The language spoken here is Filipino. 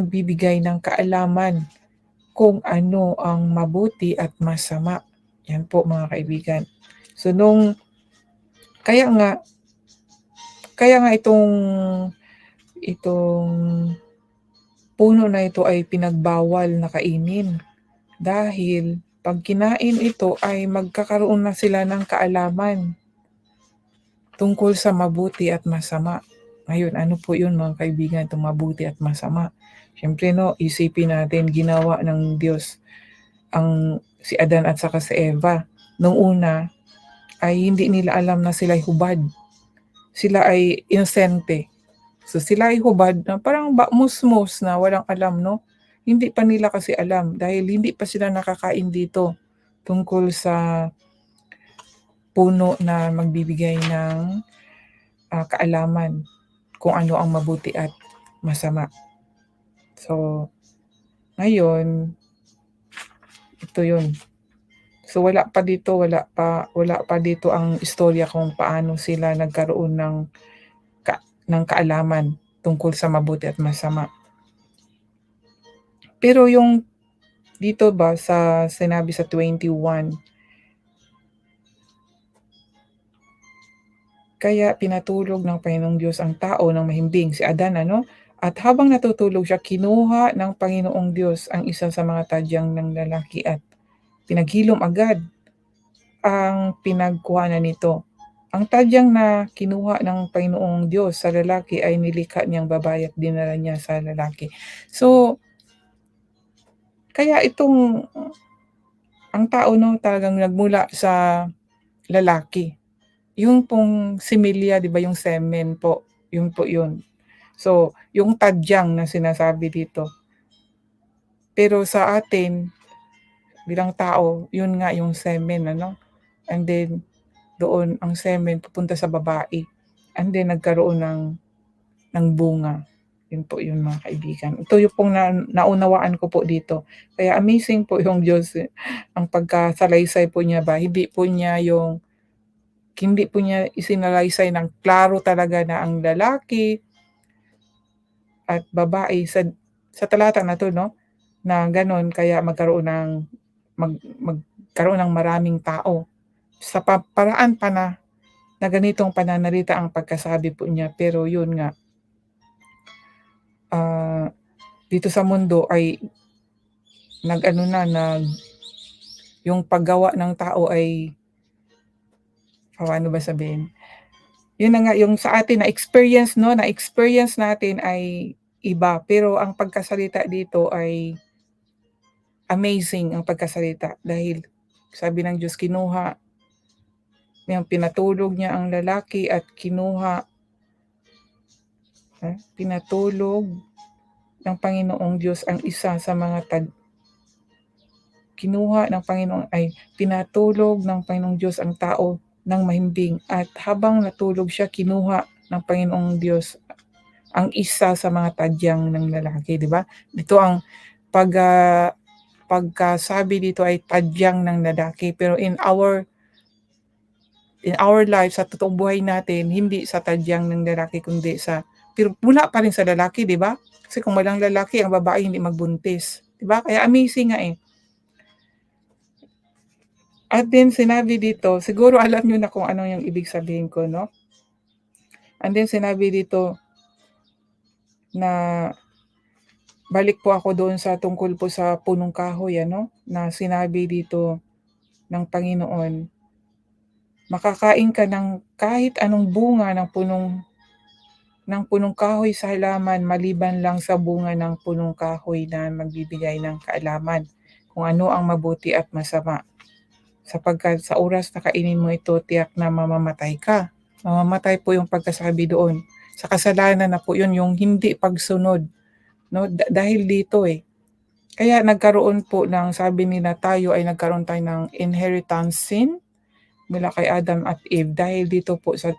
nagbibigay ng kaalaman kung ano ang mabuti at masama. Yan po mga kaibigan. So kaya nga itong puno na ito ay pinagbawal na kainin. Dahil pag kinain ito ay magkakaroon na sila ng kaalaman tungkol sa mabuti at masama. Ngayon, ano po yun mga kaibigan, itong mabuti at masama? Siyempre isipin natin, ginawa ng Diyos si Adan at saka si Eva. Nung una ay hindi nila alam na sila ay hubad. Sila ay inosente. So sila ay hubad na parang musmos na walang alam, no? Hindi pa nila kasi alam dahil hindi pa sila nakakain dito tungkol sa puno na magbibigay ng kaalaman kung ano ang mabuti at masama. So, ngayon, ito yun. So wala pa dito ang istorya kung paano sila nagkaroon ng kaalaman tungkol sa mabuti at masama. Pero yung dito ba sa sinabi sa 21, kaya pinatulog ng Panginoong Diyos ang tao ng mahimbing, si Adan, at habang natutulog siya, kinuha ng Panginoong Diyos ang isa sa mga tadyang ng lalaki at pinaghilom agad ang pinagkuhanan nito. Ang tadyang na kinuha ng Panginoong Diyos sa lalaki ay nilikha niyang babae at dinala niya sa lalaki. So, kaya ang tao talagang nagmula sa lalaki. Yung pong similya, 'di ba, yung semen po, yun po yun. So, yung tadyang na sinasabi dito. Pero sa atin, bilang tao, yun nga yung semen, And then, doon ang semen pupunta sa babae. And then, nagkaroon ng bunga. Yun po yun mga kaibigan. Ito yung pong naunawaan ko po dito. Kaya amazing po yung Diyos. Ang pagkasalaysay po niya ba, hindi po niya isinalaysay ng klaro talaga na ang lalaki at babae sa talata na to, na ganon, kaya magkaroon ng maraming tao sa paraan pa na ganitong pananalita ang pagkasabi po niya. Pero yun nga, dito sa mundo ay yung paggawa ng tao ay, paano ba sabihin? Yun na nga, yung sa atin na experience natin ay iba, pero ang pagkasalita dito ay amazing ang pagkasalita dahil sabi ng Diyos, pinatulog niya ang lalaki at pinatulog ng Panginoong Diyos ang isa sa mga pinatulog ng Panginoong Diyos ang tao ng mahimbing, at habang natulog siya, kinuha ng Panginoong Diyos ang isa sa mga tadyang ng lalaki, di ba? Dito ang pagkasabi dito ay tadyang ng lalaki, pero in our life, sa totoong buhay natin, hindi sa tadyang ng lalaki kundi pero mula pa rin sa lalaki, di ba? Kasi kung walang lalaki, ang babae hindi magbuntis, di ba? Kaya amazing nga eh. At then sinabi dito, siguro alam niyo na kung ano yung ibig sabihin ko, no? And then sinabi dito na balik po ako doon sa tungkol po sa punong kahoy, na sinabi dito ng Panginoon, makakain ka ng kahit anong bunga ng punong kahoy sa halaman, maliban lang sa bunga ng punong kahoy na magbibigay ng kaalaman kung ano ang mabuti at masama. Sapagkat sa oras na kainin mo ito, tiyak na mamamatay ka. Mamamatay po yung pagkasabi doon. Sa kasalanan na po yun, yung hindi pagsunod. No? Dahil dito Kaya nagkaroon po sabi nila tayo ay nagkaroon tayo ng inheritance sin mula kay Adam at Eve dahil dito po sa